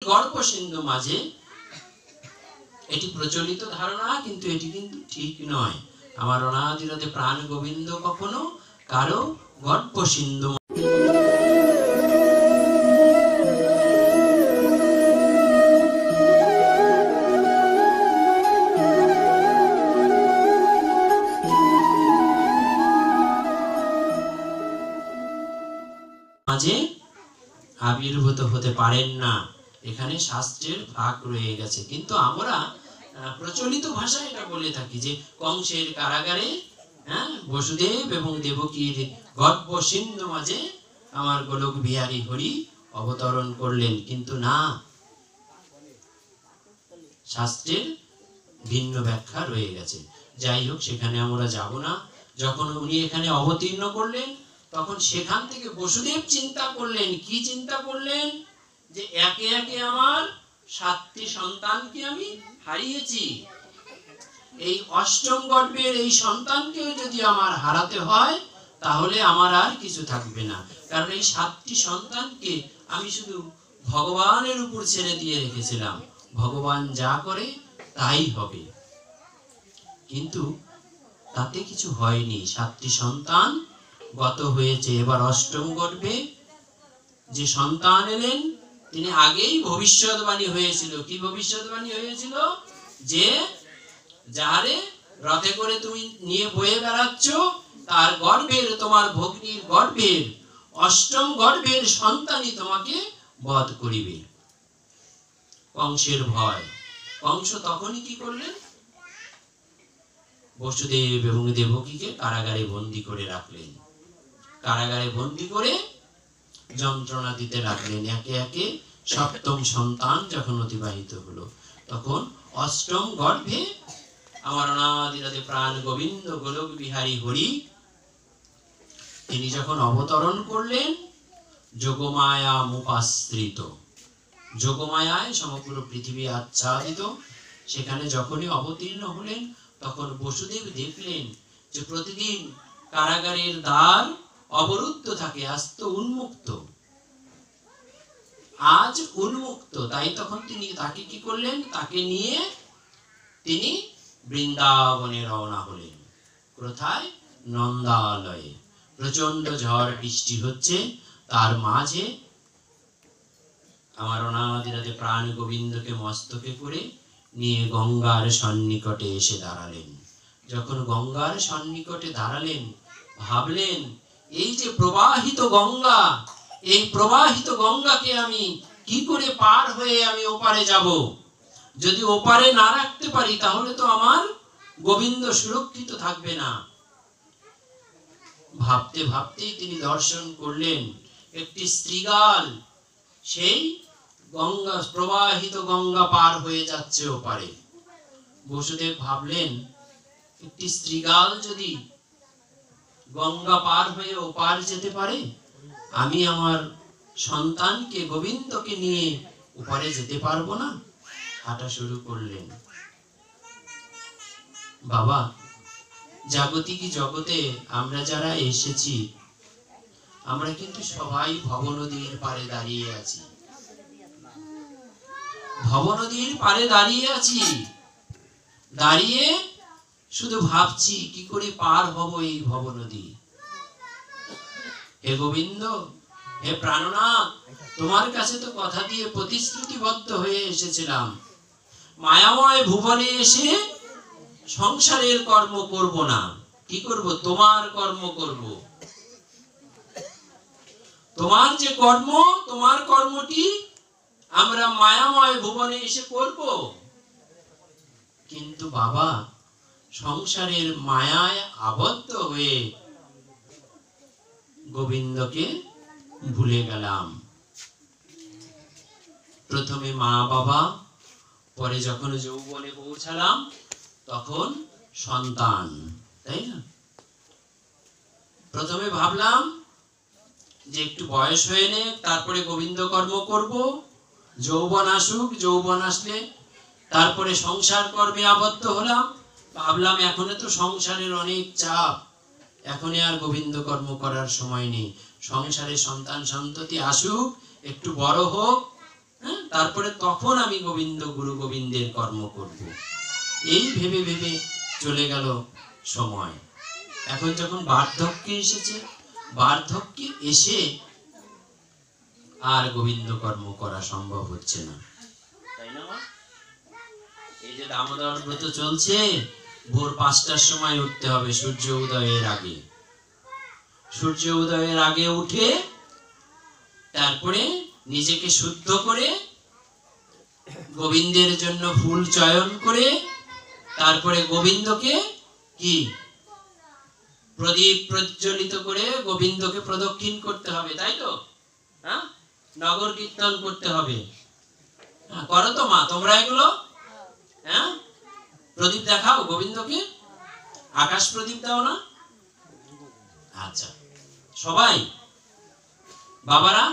গর্ভ সিন্ধু মাঝে, এটি প্রচলিত ধারণা, কিন্তু এটি কিন্তু ঠিক নয়। আমার অনাদিরতে প্রাণ গোবিন্দ কখনো কারো গর্ভ সিন্ধু মাঝে আবির্ভূত হতে পারেন না। এখানে শাস্ত্রের ভাগ রয়ে গেছে। কিন্তু আমরা প্রচলিত ভাষায় এটা বলে থাকি যে কংসের কারাগারে বসুদেব এবং দেবকীর গর্ভ সিন্ধু মাঝে আমার গোলক বিহারী হরি অবতরণ করলেন। কিন্তু না, শাস্ত্রের ভিন্ন ব্যাখ্যা রয়ে গেছে। যাই হোক, সেখানে আমরা যাব না। যখন উনি এখানে অবতীর্ণ করলেন, তখন সেখান থেকে বসুদেব চিন্তা করলেন। কি চিন্তা করলেন? যে একে একে আমার 7টি সন্তানকে আমি হারিয়েছি, এই অষ্টম গর্ভের এই সন্তানকেও যদি আমার হারাতে হয়, তাহলে আমার আর কিছু থাকবে না। কারণ এই 7টি সন্তানকে আমি শুধু ভগবানের উপর ছেড়ে দিয়ে রেখেছিলাম। ভগবান যা করে তাই হবে। কিন্তু তাতে কিছু হয়নি। 7টি সন্তান গত হয়েছে। এবার অষ্টম গর্ভে যে সন্তান এলেন, তিনি আগেই ভবিষ্যৎবাণী হয়েছিল। কি ভবিষ্যৎবাণী হয়েছিল? যে যারে রথে করে তুমি নিয়ে বয়ে বেড়াচ্ছ, তার গর্ভের, তোমার ভগ্নীর গর্ভের অষ্টম গর্ভের সন্তানই তোমাকে বধ করিবে। কংসের ভয়। কংস তখনই কি করলেন? বসুদেব এবং দেবকীকে কারাগারে বন্দী করে রাখলেন। কারাগারে বন্দী করে যন্ত্রণা দিতে লাগলেন। একে একে 7ম সন্তান যখন অতিবাহিত হলো, তখন অষ্টম গর্ভে আমার অনাদিরাতে প্রাণ গোবিন্দ গোলক বিহারী হরি তিনি যখন অবতরণ করলেন, যোগমায়া মুপাশ্রিত, যোগমায়ায় সমগ্র পৃথিবী আচ্ছাদিত, সেখানে যখনই অবতীর্ণ হলেন, তখন বসুদেব দেখলেন যে প্রতিদিন কারাগারের দ্বার অবরুদ্ধ থাকে, আজ তো উন্মুক্ত, আজ উন্মুক্ত। তাই তখন তিনি তাকে কি করলেন? তাকে নিয়ে তিনি বৃন্দাবনে রওনা হলেন। কোথায়? নন্দালয়ে। প্রচন্ড ঝড় বৃষ্টি হচ্ছে, তার মাঝে আমার অনাদিরাতে প্রাণ গোবিন্দকে মস্তকে করে নিয়ে গঙ্গার সন্নিকটে এসে দাঁড়ালেন। যখন গঙ্গার সন্নিকটে দাঁড়ালেন, ভাবলেন এই যে প্রবাহিত গঙ্গা, এই প্রবাহিত গঙ্গাকে আমি কি করে পার হয়ে আমি ওপারে যাব? যদি ওপারে না রাখতে পারি, তাহলে তো আমার গোবিন্দ সুরক্ষিত থাকবে না। ভাবতে ভাবতেই তিনি দর্শন করলেন একটি স্ত্রীগাল, সেই গঙ্গা, প্রবাহিত গঙ্গা পার হয়ে যাচ্ছে ওপারে। বসুদেব ভাবলেন, একটি স্ত্রীগাল যদি গঙ্গা পার হয়ে ওপার যেতে পারে, আমি আমার সন্তানকে গোবিন্দকে নিয়ে ওপারে যেতে পারবো না? হাঁটা শুরু করলেন। বাবা, জাগতিক জগতে আমরা যারা এসেছি, আমরা কিন্তু সবাই ভবনদীর পারে দাঁড়িয়ে আছি। ভবনদীর পারে দাঁড়িয়ে আছি, দাঁড়িয়ে শুধু ভাবছি কি করে পার হব এই ভবনদী। হে গোবিন্দ, হে প্রাণনাথ, তোমার কাছে তো কথা দিয়ে প্রতিশ্রুতিবদ্ধ হয়ে এসেছিলাম, মায়াময় ভুবনে এসে সংসারের কর্ম করব না। কি করব? তোমার কর্ম করব। তোমার যে কর্ম, তোমার কর্মটি আমরা মায়াময় ভুবনে এসে করব। কিন্তু বাবা, সংসারের মায়ায় আবদ্ধ হয়ে গোবিন্দকে ভুলে গেলাম। প্রথমে মা বাবা, পরে যখন যৌবনে পৌঁছালাম, তখন সন্তান, তাই না? প্রথমে ভাবলাম যে একটু বয়স হয়ে নে, তারপরে গোবিন্দ কর্ম করব, যৌবন আসুক, যৌবন আসলে তারপরে সংসার কর্মে আবদ্ধ হলাম। ভাবলাম এখনো তো সংসারের অনেক চাপ, এখনই আর গোবিন্দ কর্ম করার সময় নেই, সংসারে সন্তান সন্ততি আসুক, একটু বড় হোক, তারপরে তখন আমি গোবিন্দ গুরু গোবিন্দের কর্ম করব। এই ভেবে ভেবে চলে গেল সময়। এখন যখন বার্ধক্যে এসেছে, বার্ধক্যে এসে আর গোবিন্দ কর্ম করা সম্ভব হচ্ছে না, তাই না? এই যে দামোদর ব্রত চলছে, ভোর 5টার সময় উঠতে হবে, সূর্য উদয়ের আগে। সূর্য উদয়ের আগে উঠে তারপরে নিজেকে শুদ্ধ করে গোবিন্দের জন্য ফুল চয়ন করে তারপরে গোবিন্দকে কি প্রদীপ প্রজ্বলিত করে গোবিন্দকে প্রদক্ষিণ করতে হবে, তাই তো? হ্যাঁ, নগর কীর্তন করতে হবে। করো তো মা তোমরা এগুলো? হ্যাঁ, প্রদীপ দেখাও গোবিন্দকে, আকাশ প্রদীপ দাও না? আচ্ছা, সবাই বাবারা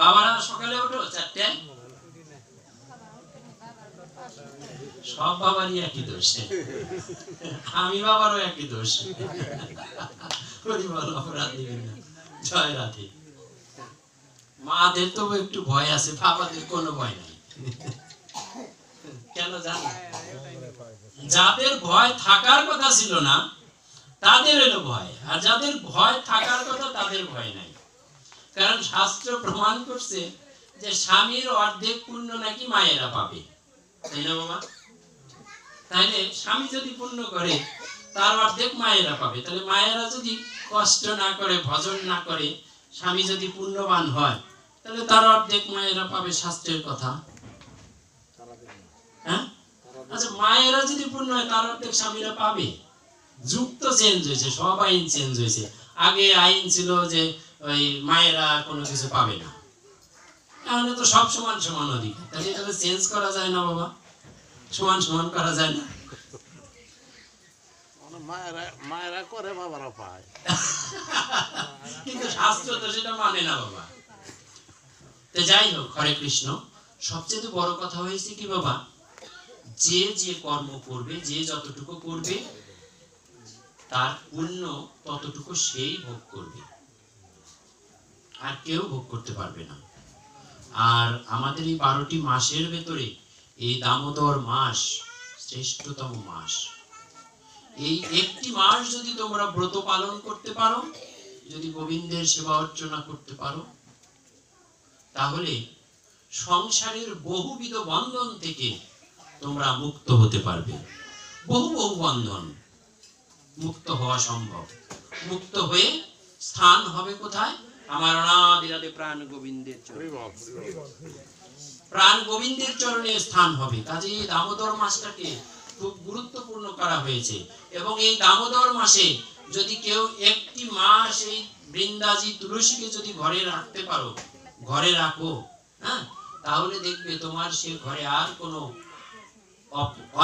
বাবারা সকালে ওঠো 4টায়? সব বাবারই একই দোষ, আমি বাবারও একই দোষ। অপরাধ দিবেন না। জয় রাধে। মাদের তো একটু ভয় আছে, বাবাদের কোনো ভয় নাই। কেন জানো? যাদের ভয় থাকার কথা ছিল না তাদের এলো ভয়, আর যাদের ভয় থাকার কথা তাদের ভয় নাই। কারণ শাস্ত্র প্রমাণ করছে যে স্বামীর অর্ধেক পুণ্য নাকি মায়েরা পাবে, তাই না বাবা? তাইলে স্বামী যদি পুণ্য করে তার অর্ধেক মায়েরা পাবে। তাহলে মায়েরা যদি কষ্ট না করে, ভজন না করে, স্বামী যদি পুণ্যবান হয়, তাহলে তার অর্ধেক মায়েরা পাবে, শাস্ত্রের কথা। হ্যাঁ, আচ্ছা, মায়েরা যদি পুণ্য হয় তার অর্ধেক স্বামীরা পাবে। যুগ তো চেঞ্জ হয়েছে, সব আইন চেঞ্জ হয়েছে। আগে আইন ছিল যে ওই মায়েরা কোনো কিছু পাবে না, এখন তো সব সমান সমান অধিকার। তাহলে এটা চেঞ্জ করা যায় না বাবা? সমান সমান করা যায় না? মায়েরা করে, বাবারা পায়, কিন্তু শাস্ত্র তো সেটা মানে না বাবা। তো যাই হোক, হরে কৃষ্ণ। সবচেয়ে বড় কথা হয়েছে কি বাবা, যে যে কর্ম করবে, যে যতটুকু করবে, তার পুণ্য ততটুকু সেই ভোগ করবে, আর কেউ ভোগ করতে পারবে না। আর আমাদের এই 12টি মাসের ভেতরে এই দামোদর মাস শ্রেষ্ঠতম মাস। এই একটি মাস যদি তোমরা ব্রত পালন করতে পারো, যদি গোবিন্দের সেবা অর্চনা করতে পারো, তাহলে সংসারের বহুবিধ বন্ধন থেকে তোমরা মুক্ত হতে পারবে। বহু বহু বন্ধন মুক্ত হওয়া সম্ভব। মুক্ত হয়ে স্থান হবে কোথায়? আমার অনাদিরাদে প্রাণ গোবিন্দের চরণে, প্রাণ গোবিন্দের চরণে স্থান হবে। কাজেই দামোদর মাসটাকে খুব গুরুত্বপূর্ণ করা হয়েছে। এবং এই দামোদর মাসে যদি কেউ একটি মাস এই বৃন্দাজি তুলসীকে যদি ঘরে রাখতে পারো, ঘরে রাখো, হ্যাঁ, তাহলে দেখবে তোমার সে ঘরে আর কোনো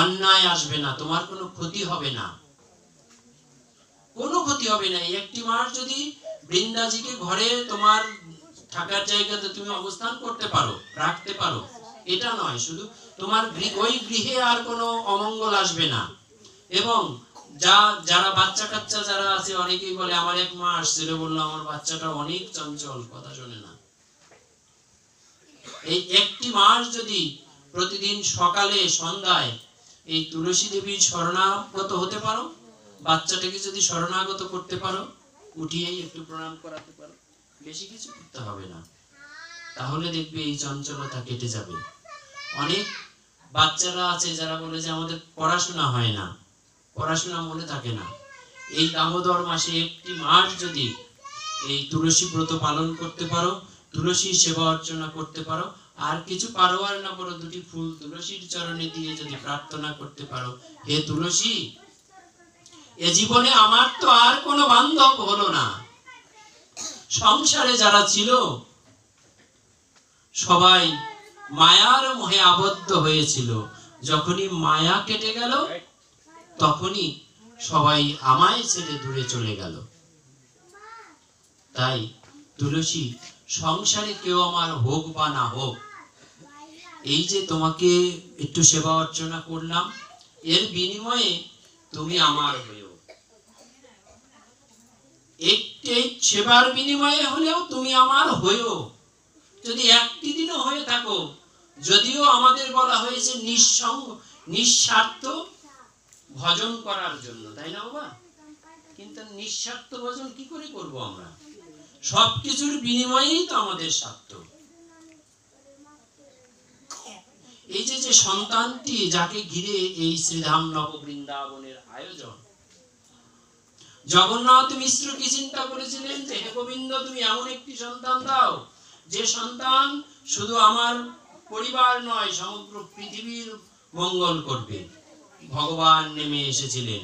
অন্যায় আসবে না, তোমার কোনো ক্ষতি হবে না, কোনো ক্ষতি হবে না। একটি মাস যদি বৃন্দাজিকে ঘরে তোমার থাকার জায়গাতে তুমি অবস্থান করতে পারো, রাখতে পারো, এটা নয়, শুধু তোমার ওই গৃহে আর কোনো অমঙ্গল আসবে না। এবং যারা বাচ্চা কাচ্চা যারা আছে, অনেকেই বলে আমার 1 মাস ছিল, বললো আমার বাচ্চাটা অনেক চঞ্চল, কথা শোনে না। এই একটি মাস যদি প্রতিদিন সকালে সন্ধ্যায় এই তুলসী দেবীর শরণাগত হতে পারো, বাচ্চাটাকে যদি শরণাগত করতে পারো, উঠিয়েই একটু প্রণাম করাতে পারো, বেশি কিছু করতে হবে না, তাহলে দেখবে এই চঞ্চলতা কেটে যাবে। অনেক বাচ্চারা আছে যারা বলে যে আমাদের পড়াশোনা হয় না, পড়াশোনা মনে থাকে না। এই দামোদর মাসে একটি মাস যদি এই তুলসী ব্রত পালন করতে পারো, তুলসীর সেবা অর্চনা করতে পারো, আর কিছু পারো আর না পারো, 2টি ফুল তুলসীর চরণে দিয়ে যদি প্রার্থনা করতে পারো, হে তুলসী, এ জীবনে আমার তো আর কোনো বান্ধব হলো না, সংসারে যারা ছিল সবাই মায়ার মোহে আবদ্ধ হয়েছিল, যখনই মায়া কেটে গেল তখনই সবাই আমায় ছেড়ে দূরে চলে গেল। তাই তুলসী, সংসারে কেউ আমার হোক বা না হোক, এই যে তোমাকে একটু সেবা অর্চনা করলাম, এর বিনিময়ে তুমি আমার হয়েও, একটি সেবার বিনিময়ে হলেও তুমি আমার হয়েও, যদি একটি দিনও হয়ে থাকো যদিও আমাদের বলা হয়েছে নিঃস্বার্থ ভজন করার জন্য, তাই না বাবা? কিন্তু নিঃস্বার্থ ভজন কি করে করব আমরা? সবকিছুর বিনিময়েই তো আমাদের স্বার্থ। এই যে সন্তানটি যাকে ঘিরে এই শ্রীধাম নববৃন্দাবনের আয়োজন, জগন্নাথ মিশ্র কি চিন্তা করেছিলেন যে হে গোবিন্দ, তুমি এমন একটি সন্তান দাও যে সন্তান শুধু আমার পরিবার নয়, সমগ্র পৃথিবীর মঙ্গল করবে। ভগবান নেমে এসেছিলেন।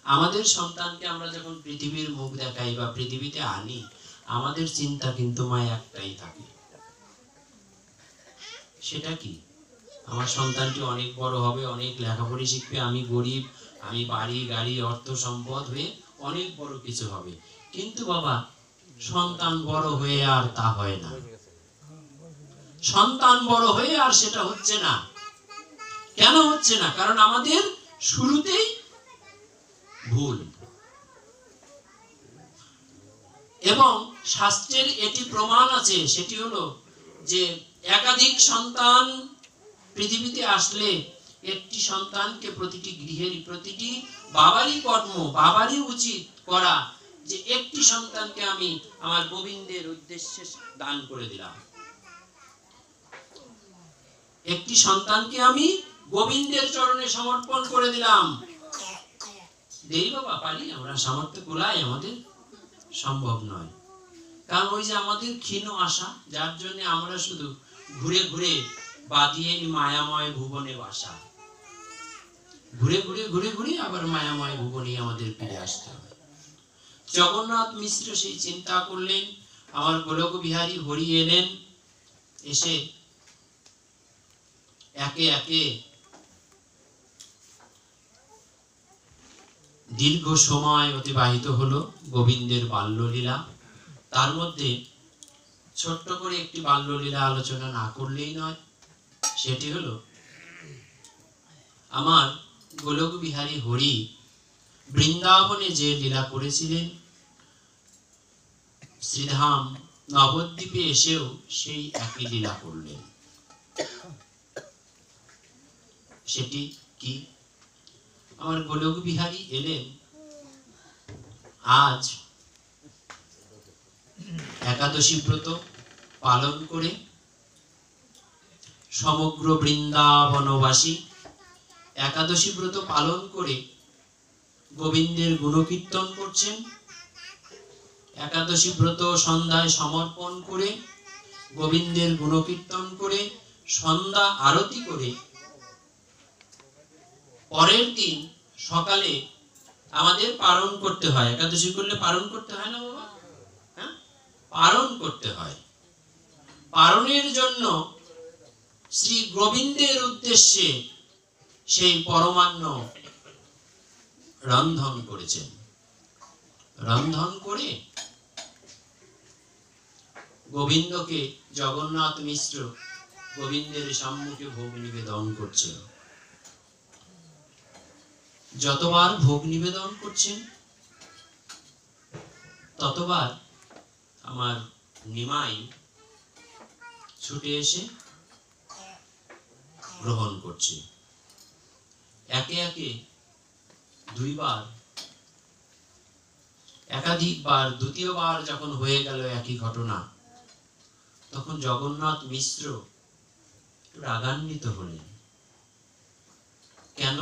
আমাদের সন্তানকে আমরা যখন পৃথিবীর মুখ দেখাই বা পৃথিবীতে আনি, আমাদের চিন্তা কিন্তু মায় একটাই থাকে, সেটা কি? আমার সন্তানটি অনেক বড় হবে, অনেক লেখাপড়া শিখবে, আমি গরিব, আমি বাড়ি গাড়ি অর্থ সম্পদ হয়ে অনেক বড় কিছু হবে। কিন্তু বাবা, সন্তান বড় হয়ে আর তা হয় না। সন্তান বড় হয়ে আর সেটা হচ্ছে না। কেন হচ্ছে না? কারণ আমাদের শুরুতেই ভুল। এবং শাস্ত্রের এটি প্রমাণ আছে, সেটি হলো যে একাধিক সন্তান পৃথিবীতে আসলে একটি সন্তানকে প্রতিটি গৃহের প্রতিটি বাবারই কর্ম, বাবারই উচিত করা যে একটি সন্তানকে আমি আমার গোবিন্দের উদ্দেশ্যে দান করে দিলাম, একটি সন্তানকে আমি গোবিন্দের চরণে সমর্পণ করে দিলাম। দেই বাবা, পারি আমরা? সামর্থ্য কুলায় আমাদের? সম্ভব নয়। কারণ ওই যে আমাদের ক্ষীণ আশা, যার জন্য আমরা শুধু ঘুরে ঘুরে বাদিয়ে মায়াময় ভুবনে বাসা, ঘুরে ঘুরে ঘুরে ঘুরে আবার মায়াময় ভুবনে আমাদের ফিরে আসতে হবে। জগন্নাথ মিশ্র সেই চিন্তা করলেন। আমার গোলক বিহারী হরি এলেন, এসে একে একে দীর্ঘ সময় অতিবাহিত হলো গোবিন্দের বাল্যলীলা। তার মধ্যে ছোট্ট করে একটি বাল্যলীলা আলোচনা না করলেই নয়, সেটি হলো আমার গোলক বিহারী হরি বৃন্দাবনে যে লীলা করেছিলেন, শ্রীধাম নবদ্বীপে এসেও সেই একই লীলা করলেন। সেটি কি? আমার গোলক বিহারী এলেন আজ একাদশী ব্রত পালন করে সমগ্র বৃন্দাবনবাসী একাদশী ব্রত পালন করে গোবিন্দের গুণকীর্তন করছেন। একাদশী ব্রত সন্ধ্যায় সমর্পণ করে গোবিন্দের গুণকীর্তন করে সন্ধ্যা আরতি করে পরের দিন সকালে আমাদের পালন করতে হয়। একাদশী করলে পালন করতে হয় না বাবা? হ্যাঁ, পালন করতে হয়। পালনের জন্য শ্রী গোবিন্দের উদ্দেশ্যে সেই পরমান্ন রন্ধন করেছেন। রন্ধন করে গোবিন্দকে জগন্নাথ মিশ্র গোবিন্দের সম্মুখে ভোগ নিবেদন করছেন। যতবার ভোগ নিবেদন করছেন ততবার আমার নিমাই ছুটে এসে গ্রহণ করছে। একে একে দুইবার, একাধিকবার, দ্বিতীয়বার যখন হয়ে গেল একই ঘটনা, তখন জগন্নাথ মিশ্র রাগান্বিত হলেন। কেন?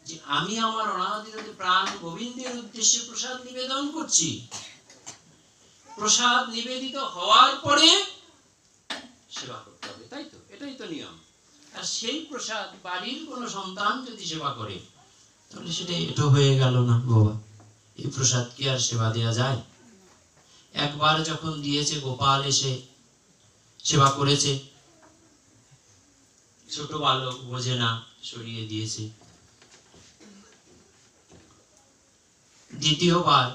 যে আমি আমার অনাদিরত প্রাণ গোবিন্দের উদ্দেশ্যে প্রসাদ নিবেদন করছি, প্রসাদ নিবেদিত হওয়ার পরে সেবা করতে হবে, তাই তো? এটাই তো নিয়ম। আর সেই প্রসাদ বাড়ির কোনো সন্তান যদি সেবা করে, তাহলে সেটা এটা হয়ে গেল না বাবা? এই প্রসাদ কি আর সেবা দেওয়া যায়? একবার যখন দিয়েছে, গোপাল এসে সেবা করেছে, ছোট বালক বোঝে না, সরিয়ে দিয়েছে। দ্বিতীয়বার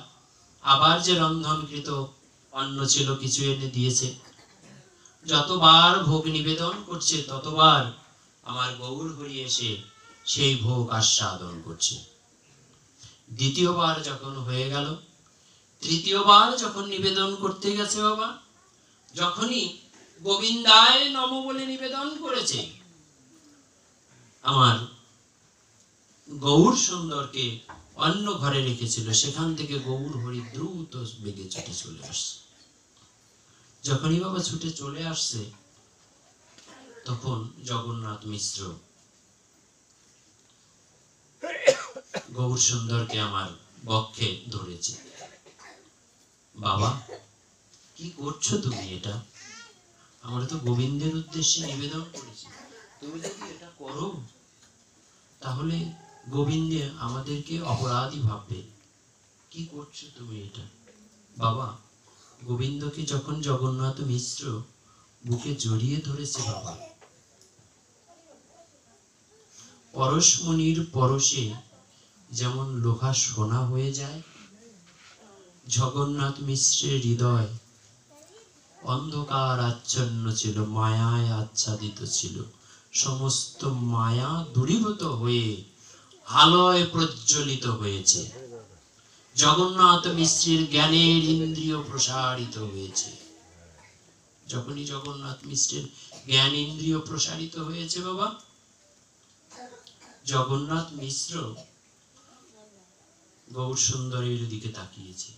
আবার যে রন্ধনকৃত অন্ন ছিল কিছু এনে দিয়েছে। যতবার ভোগ নিবেদন করছে ততবার আমার গৌর হরি এসে সেই ভোগ আস্বাদন করছে। দ্বিতীয়বার যখন হয়ে গেল, তৃতীয়বার যখন নিবেদন করতে গেছে বাবা, যখনই গোবিন্দায় নম বলে নিবেদন করেছে। আমার গৌর সুন্দরকে অন্য ঘরে রেখেছিল, সেখান থেকে গৌর হরি দ্রুত বেগে ছুটে চলে আসছে। যখনই বাবা ছুটে চলে আসছে, তখন জগন্নাথ মিশ্র গৌর সুন্দরকে আমার বক্ষে ধরেছে। বাবা, কি করছো তুমি? এটা আমরা তো গোবিন্দের উদ্দেশ্যে নিবেদন করেছি, তুমি যদি এটা করো তাহলে গোবিন্দে আমাদেরকে অপরাধী ভাববে। কি করছো তুমি এটা? বাবা, গোবিন্দকে যখন জগন্নাথ মিশ্র বুকে জড়িয়ে ধরেছে বাবা, পরশমণির পরশে যেমন লোহা সোনা হয়ে যায়, জগন্নাথ মিশ্রের হৃদয় অন্ধকার আচ্ছন্ন ছিল, মায়ায় আচ্ছাদিত ছিল। সমস্ত মায়া দূরীভূত হয়ে আলোয় প্রজ্বলিত হয়েছে। জগন্নাথ মিশ্রের জ্ঞানের ইন্দ্রিয় প্রসারিত হয়েছে। যখনই জগন্নাথ মিশ্রের জ্ঞান ইন্দ্রিয় প্রসারিত হয়েছে বাবা, জগন্নাথ মিশ্র গৌর সুন্দরের দিকে তাকিয়েছে।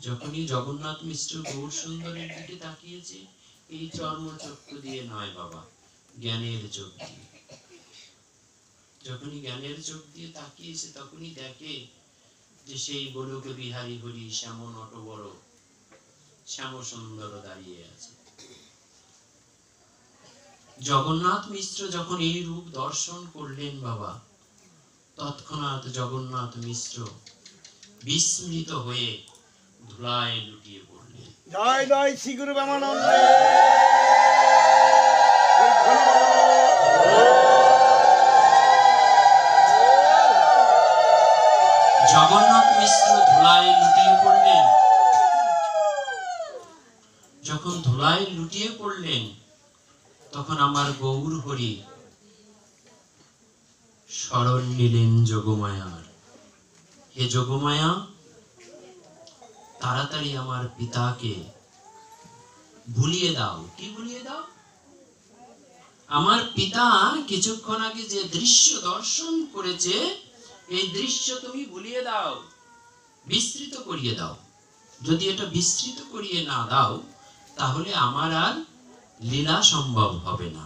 যখনই জগন্নাথ মিশ্র গৌর সুন্দরের দিকে তাকিয়েছে, এই চর্মচক্ষু দিয়ে নয় বাবা, জ্ঞানের চোখ দিয়ে। যখনই জ্ঞানের চোখ দিয়ে তাকিয়েছে, তখনই দেখে যে সেই গোলক বিহারী হরি শ্যাম নট বড় শ্যাম সুন্দর দাঁড়িয়ে আছে। জগন্নাথ মিশ্র যখন এই রূপ দর্শন করলেন বাবা, তৎক্ষণাৎ জগন্নাথ মিশ্র বিস্মৃত হয়ে ধুলায় লুটিয়ে পড়লেন। জয় জয় শ্রী গুরু ব্রহ্মানন্দ। জগন্নাথ মিশ্র ধুলায় লুটিয়ে পড়লেন। যখন ধুলায় লুটিয়ে পড়লেন, তখন আমার গৌর হরি শরণ নিলেন যোগমায়ার। হে যোগমায়া, তাড়াতাড়ি আমার পিতাকে ভুলিয়ে দাও। কি ভুলিয়ে দাও? আমার পিতা কিছুক্ষণ আগে যে দৃশ্য দর্শন করেছে, এই দৃশ্য তুমি ভুলিয়ে দাও, বিস্তৃত করিয়ে দাও। যদি এটা বিস্তৃত করিয়ে না দাও, তাহলে আমার আর লীলা সম্ভব হবে না।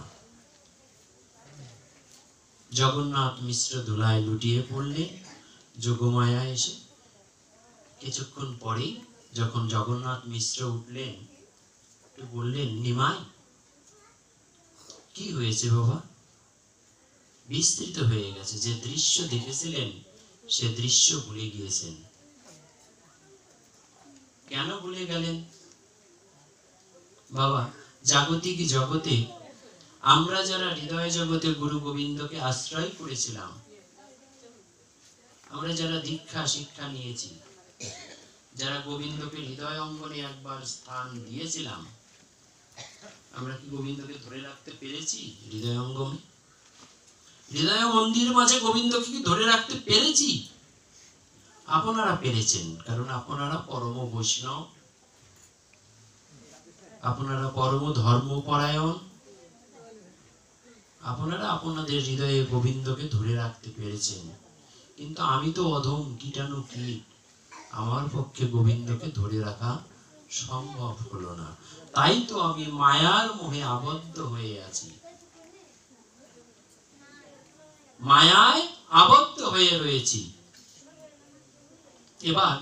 জগন্নাথ মিশ্র ধুলায় লুটিয়ে পড়লেন। যোগমায়া এসে কিছুক্ষণ পরেই যখন জগন্নাথ মিশ্র উঠলেন, বললেন, নিমাই, কি হয়েছে বাবা? বিস্তৃত হয়ে গেছে। যে দৃশ্য দেখেছিলেন সে দৃশ্য ভুলে গিয়েছেন। কেন ভুলে গেলেন বাবা? জাগতিক জগতে আমরা যারা হৃদয় জগতে গুরু গোবিন্দকে আশ্রয় করেছিলাম, আমরা যারা দীক্ষা শিক্ষা নিয়েছি, যারা গোবিন্দকে হৃদয় অঙ্গনে একবার স্থান দিয়েছিলাম, আমরা কি গোবিন্দকে ধরে রাখতে পেরেছি? হৃদয় অঙ্গনে, হৃদয় মন্দির মাঝে গোবিন্দকে কি ধরে রাখতে পেরেছি? আপনারা পেরেছেন, কারণ আপনারা পরম বৈষ্ণব, আপনারা পরম ধর্মপরায়ণ, আপনারা আপনাদের হৃদয়ে গোবিন্দকে ধরে রাখতে পেরেছেন। কিন্তু আমি তো অধম কীটাণু কীট, আমার পক্ষে গোবিন্দকে ধরে রাখা সম্ভব হলো না। তাই তো আমি মায়ার মোহে আবদ্ধ হয়ে আছি, মায়ায় আবদ্ধ হয়ে রয়েছি। এবার